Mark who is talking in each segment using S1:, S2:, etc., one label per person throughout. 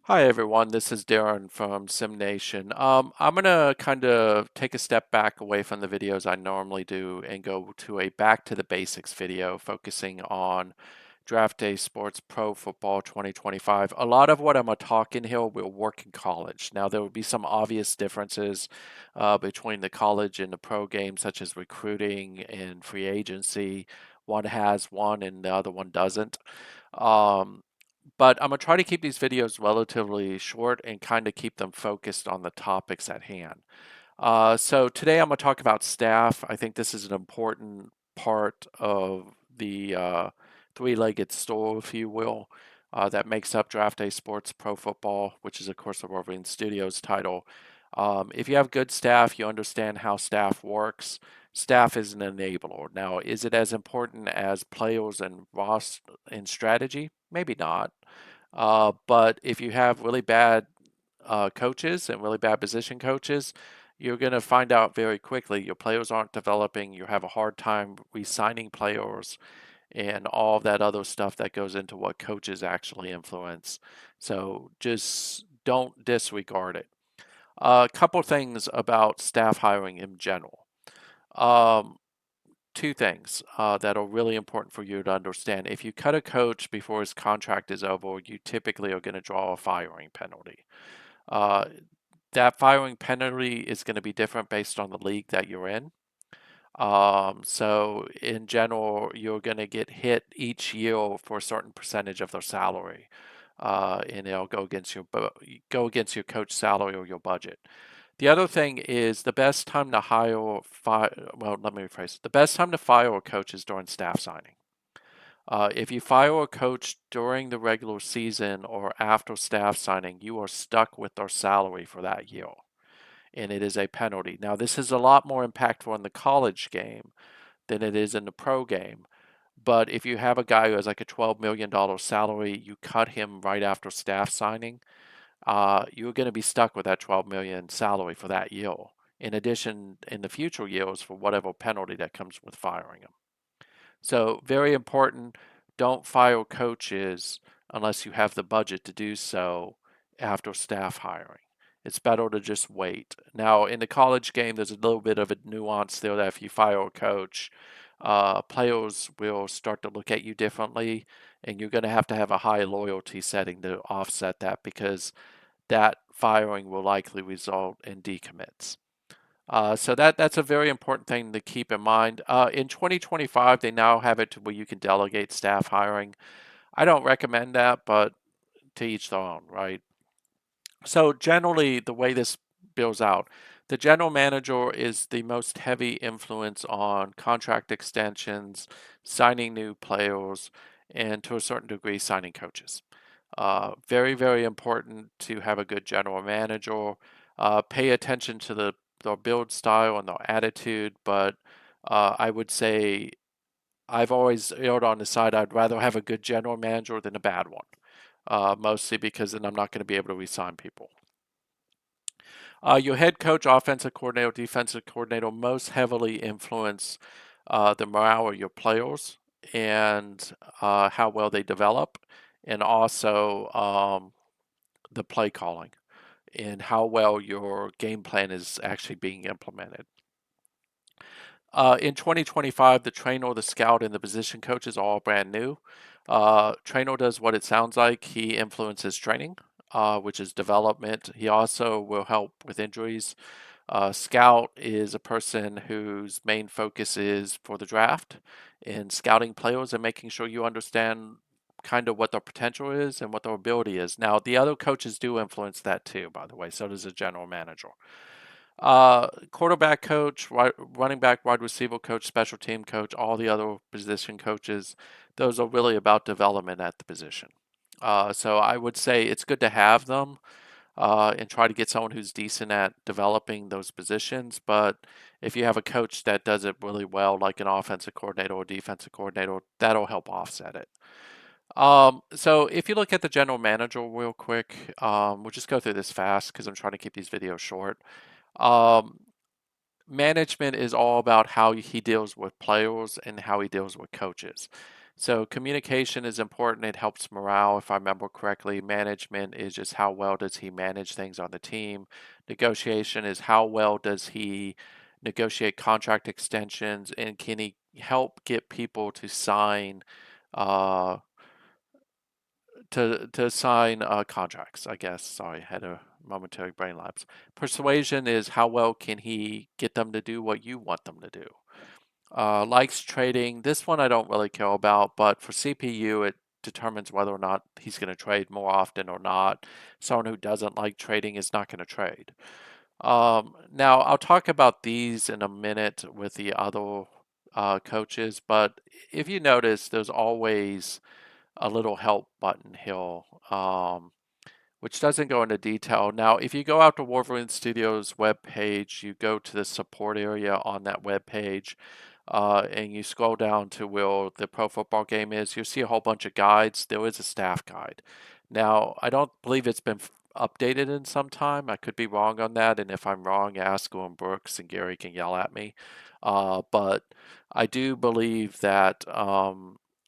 S1: Hi everyone, this is Darren from SimNation. I'm gonna kind of take a step back away from the videos I normally do and go to a back to the basics video focusing on Draft Day Sports Pro Football 2025. A lot of what I'm talking here will work in college. Now there will be some obvious differences between the college and the pro game, such as recruiting and free agency. One has one and the other one doesn't. Um, but I'm gonna try to keep these videos relatively short and kind of keep them focused on the topics at hand. So today I'm gonna talk about staff. I think this is an important part of the three-legged stool, if you will, that makes up Draft Day Sports Pro Football, which is of course the Wolverine Studios title. If you have good staff, you understand how staff works. Staff is an enabler. Now, is it as important as players and and strategy? Maybe not. But if you have really bad coaches and really bad position coaches, you're going to find out very quickly your players aren't developing. You have a hard time re-signing players and all of that other stuff that goes into what coaches actually influence. So just don't disregard it. A couple things about staff hiring in general. Um, Two things that are really important for you to understand. If you cut a coach before his contract is over, you typically are going to draw a firing penalty. Uh, that firing penalty is going to be different based on the league that you're in. So in general, you're going to get hit each year for a certain percentage of their salary, and it'll go against your coach salary or your budget. The other thing is the best time to well, let me rephrase. The best time to fire a coach is during staff signing. If you fire a coach during the regular season or after staff signing, you are stuck with their salary for that year, and it is a penalty. Now, this is a lot more impactful in the college game than it is in the pro game. But if you have a guy who has like a $12 million salary, you cut him right after staff signing, you're going to be stuck with that 12 million salary for that year. In addition, in the future years, for whatever penalty that comes with firing him. So very important. Don't fire coaches unless you have the budget to do so after staff hiring. It's better to just wait. Now, in the college game, there's a little bit of a nuance there that if you fire a coach, players will start to look at you differently, and you're going to have a high loyalty setting to offset that because that firing will likely result in decommits. So that's a very important thing to keep in mind. In 2025, they now have it to where you can delegate staff hiring. I don't recommend that, but to each their own, right? So generally, the way this bills out, the general manager is the most heavy influence on contract extensions, signing new players, and to a certain degree, signing coaches. Very, very important to have a good general manager. Pay attention to their build style and their attitude, but I would say I've always erred on the side I'd rather have a good general manager than a bad one, mostly because then I'm not going to be able to resign people. Your head coach, offensive coordinator, defensive coordinator most heavily influence the morale of your players and how well they develop, and also the play calling and how well your game plan is actually being implemented. In 2025, the trainer, the scout, and the position coach is all brand new. Trainer does what it sounds like. He influences training, which is development. He also will help with injuries. Scout is a person whose main focus is for the draft and scouting players and making sure you understand kind of what their potential is and what their ability is. Now, the other coaches do influence that too, by the way. So does the general manager. Quarterback coach, running back, wide receiver coach, special team coach, all the other position coaches, those are really about development at the position. So I would say it's good to have them and try to get someone who's decent at developing those positions. But if you have a coach that does it really well, like an offensive coordinator or defensive coordinator, that'll help offset it. So if you look at the general manager real quick, we'll just go through this fast because I'm trying to keep these videos short. Um, Management is all about how he deals with players and how he deals with coaches. So communication is important. It helps morale, if I remember correctly. Management is just how well does he manage things on the team. Negotiation is how well does he negotiate contract extensions, and can he help get people to sign uh, contracts, I guess. Sorry, I had a momentary brain lapse. Persuasion is how well can he get them to do what you want them to do. Likes trading. This one I don't really care about, but for CPU, it determines whether or not he's going to trade more often or not. Someone who doesn't like trading is not going to trade. Now, I'll talk about these in a minute with the other coaches, but if you notice, there's always a little help button here. Which doesn't go into detail. Now, if you go out to Wolverine Studios webpage, you go to the support area on that webpage, and you scroll down to where the pro football game is, you'll see a whole bunch of guides. There is a staff guide. Now, I don't believe it's been updated in some time. I could be wrong on that, and if I'm wrong, ask Glenn Brooks and Gary can yell at me. But I do believe that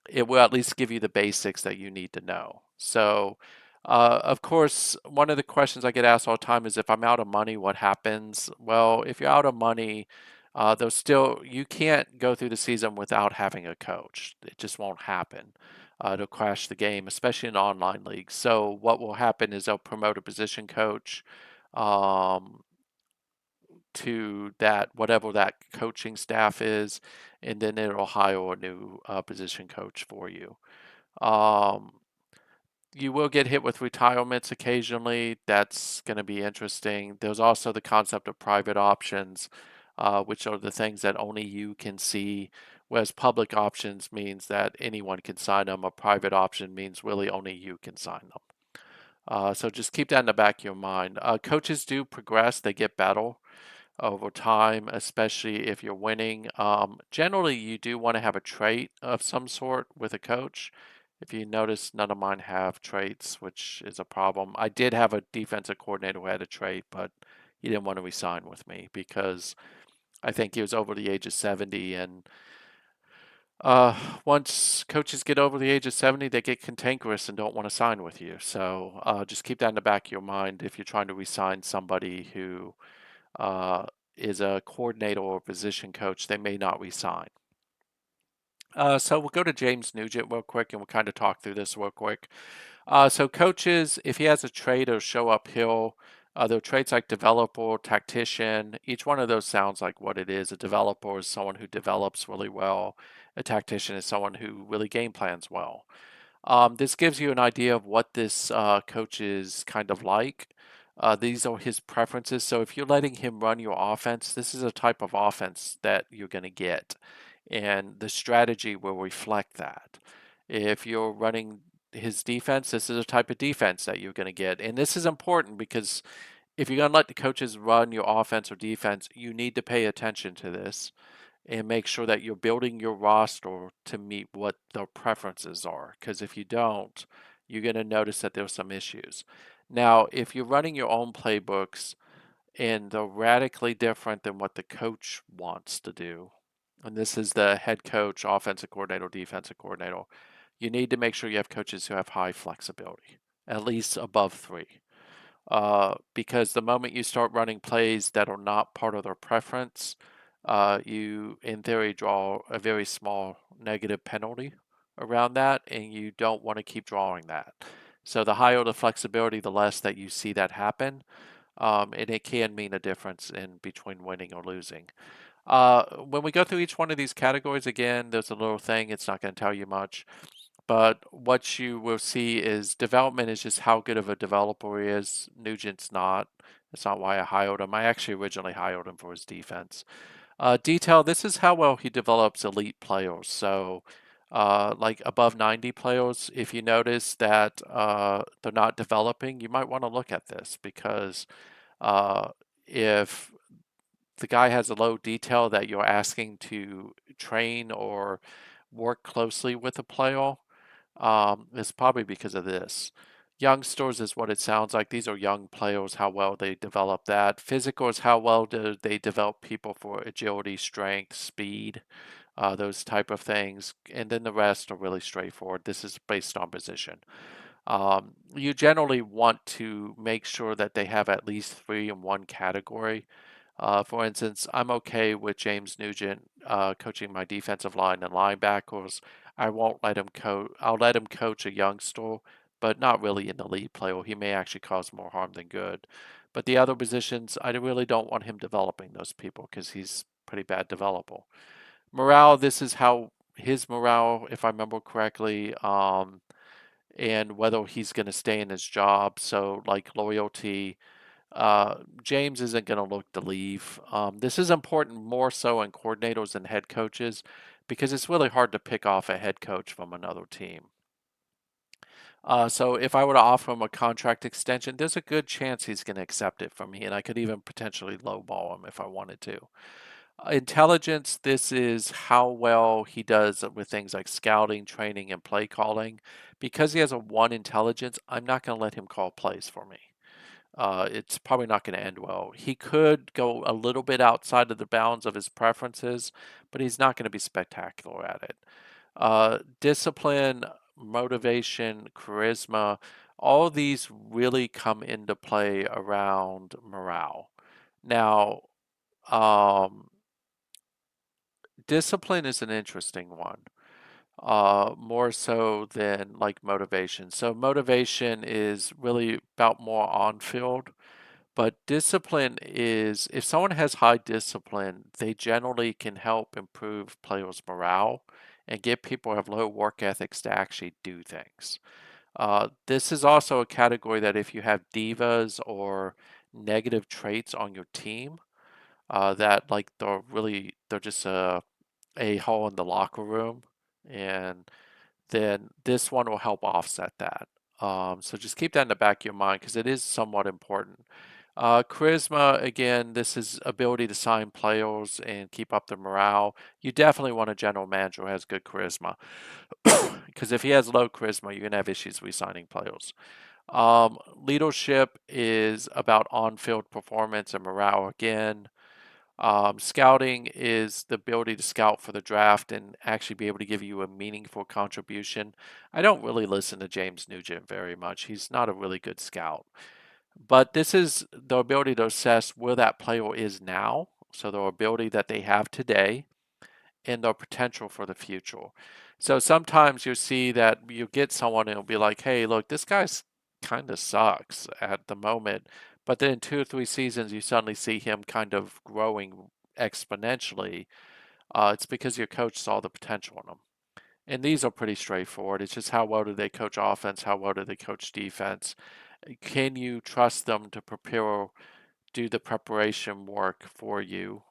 S1: it will at least give you the basics that you need to know. So, of course, one of the questions I get asked all the time is if I'm out of money, what happens? Well, if you're out of money, though still you can't go through the season without having a coach. It just won't happen. It'll crash the game, especially in online leagues. So what will happen is they'll promote a position coach um, to that whatever that coaching staff is, and then it'll hire a new position coach for you. Um, you will get hit with retirements occasionally. That's going to be interesting. There's also the concept of private options, which are the things that only you can see, whereas public options means that anyone can sign them. A private option means really only you can sign them. So just keep that in the back of your mind. Coaches do progress, they get better over time, especially if you're winning. Generally, you do want to have a trait of some sort with a coach. If you notice, none of mine have traits, which is a problem. I did have a defensive coordinator who had a trait, but he didn't want to resign with me because I think he was over the age of 70. And once coaches get over the age of 70, they get cantankerous and don't want to sign with you. So just keep that in the back of your mind if you're trying to resign somebody who uh, is a coordinator or position coach, they may not resign. So we'll go to James Nugent real quick and we'll kind of talk through this real quick. So coaches, if he has a trait or show uphill, there are traits like developer, tactician. Each one of those sounds like what it is. A developer is someone who develops really well. A tactician is someone who really game plans well. This gives you an idea of what this coach is kind of like. These are his preferences. So if you're letting him run your offense, this is a type of offense that you're going to get. And the strategy will reflect that. If you're running his defense, this is a type of defense that you're going to get. And this is important because if you're going to let the coaches run your offense or defense, you need to pay attention to this and make sure that you're building your roster to meet what their preferences are. Because if you don't, you're going to notice that there's some issues. Now, if you're running your own playbooks and they're radically different than what the coach wants to do, and this is the head coach, offensive coordinator, defensive coordinator, you need to make sure you have coaches who have high flexibility, at least above 3. Because the moment you start running plays that are not part of their preference, you, in theory, draw a very small negative penalty around that, and you don't want to keep drawing that. So the higher the flexibility, the less that you see that happen, and it can mean a difference in between winning or losing. When we go through each one of these categories, again, there's a little thing, it's not going to tell you much. But what you will see is development is just how good of a developer he is. Nugent's not. That's not why I hired him. I actually originally hired him for his defense. Detail, this is how well he develops elite players. So, like above 90 players, if you notice that they're not developing, you might want to look at this because uh, if the guy has a low detail that you're asking to train or work closely with a player, it's probably because of this. Youngsters is what it sounds like. These are young players, how well they develop that. Physical is how well do they develop people for agility, strength, speed. those type of things. And then the rest are really straightforward. This is based on position. You generally want to make sure that they have at least three in one category. For instance, I'm okay with James Nugent coaching my defensive line and linebackers. I won't let him coach. I'll let him coach a youngster, but not really an elite player. He may actually cause more harm than good. But the other positions, I really don't want him developing those people because he's pretty bad developer. Morale, this is how his morale, if I remember correctly, and whether he's going to stay in his job. So, like loyalty, James isn't going to look to leave. This is important more so in coordinators and head coaches because it's really hard to pick off a head coach from another team. So if I were to offer him a contract extension, there's a good chance he's going to accept it from me, and I could even potentially lowball him if I wanted to. Intelligence, this is how well he does with things like scouting, training, and play calling. Because he has a one intelligence, I'm not going to let him call plays for me. It's probably not going to end well. He could go a little bit outside of the bounds of his preferences, but he's not going to be spectacular at it. Discipline, motivation, charisma, all these really come into play around morale. Now, um, discipline is an interesting one, more so than like motivation. So, motivation is really about more on field. But discipline is, if someone has high discipline, they generally can help improve players' morale and get people who have low work ethics to actually do things. This is also a category that if you have divas or negative traits on your team, that like they're just a hole in the locker room, and then this one will help offset that. So just keep that in the back of your mind because it is somewhat important. Charisma, again, this is ability to sign players and keep up the morale. You definitely want a general manager who has good charisma because if he has low charisma, you're going to have issues re-signing players. Leadership is about on-field performance and morale again. Scouting is the ability to scout for the draft and actually be able to give you a meaningful contribution. I don't really listen to James Nugent very much. He's not a really good scout. But this is the ability to assess where that player is now, so the ability that they have today and their potential for the future. So sometimes you see that you get someone and it'll be like, hey, look, this guy's kind of sucks at the moment. But then in 2 or 3 seasons, you suddenly see him kind of growing exponentially. It's because your coach saw the potential in him. And these are pretty straightforward. It's just how well do they coach offense? How well do they coach defense? Can you trust them to prepare, do the preparation work for you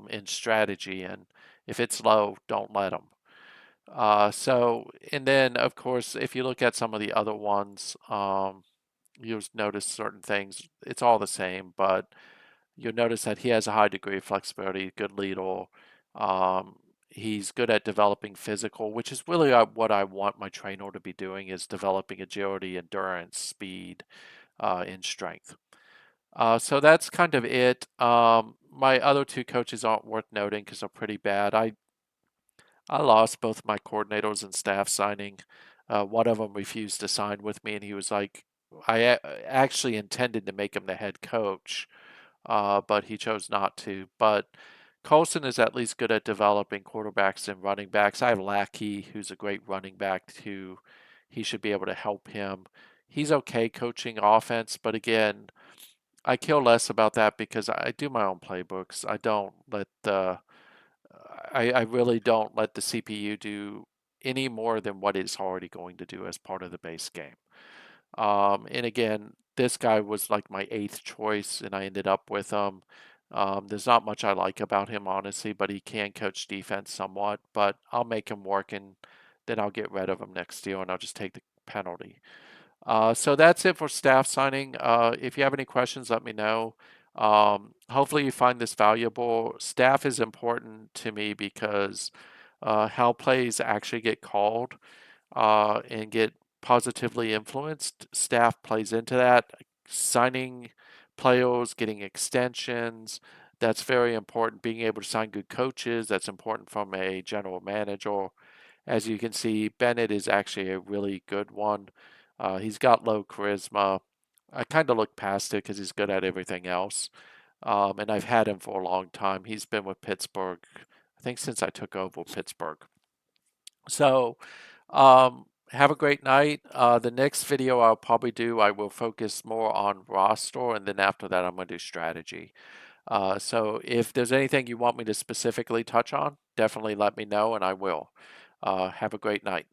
S1: in strategy? And if it's low, don't let them. And then of course, if you look at some of the other ones, you'll notice certain things. It's all the same, but you'll notice that he has a high degree of flexibility, good leader. He's good at developing physical, which is really what I want my trainer to be doing is developing agility, endurance, speed, and strength. So that's kind of it. My other two coaches aren't worth noting because they're pretty bad. I lost both my coordinators and staff signing. One of them refused to sign with me, and he was like, actually intended to make him the head coach, but he chose not to. But Colson is at least good at developing quarterbacks and running backs. I have Lackey, who's a great running back, too. He should be able to help him. He's okay coaching offense, but again, I care less about that because I do my own playbooks. I really don't let the CPU do any more than what it's already going to do as part of the base game. And again, this guy was like my eighth choice, and I ended up with him. There's not much I like about him, honestly, but he can coach defense somewhat. But I'll make him work, and then I'll get rid of him next year, and I'll just take the penalty. So that's it for staff signing. If you have any questions, let me know. Hopefully, you find this valuable. Staff is important to me because how plays actually get called and get positively influenced. Staff plays into that. Signing players, getting extensions, That's very important. Being able to sign good coaches, that's important from a general manager. As you can see, Bennett is actually a really good one. He's got low charisma. I kind of look past it because he's good at everything else. And I've had him for a long time. He's been with Pittsburgh, I think, since I took over Pittsburgh. So, have a great night. The next video I'll probably do, I will focus more on roster, and then after that, I'm going to do strategy. So if there's anything you want me to specifically touch on, definitely let me know and I will. Have a great night.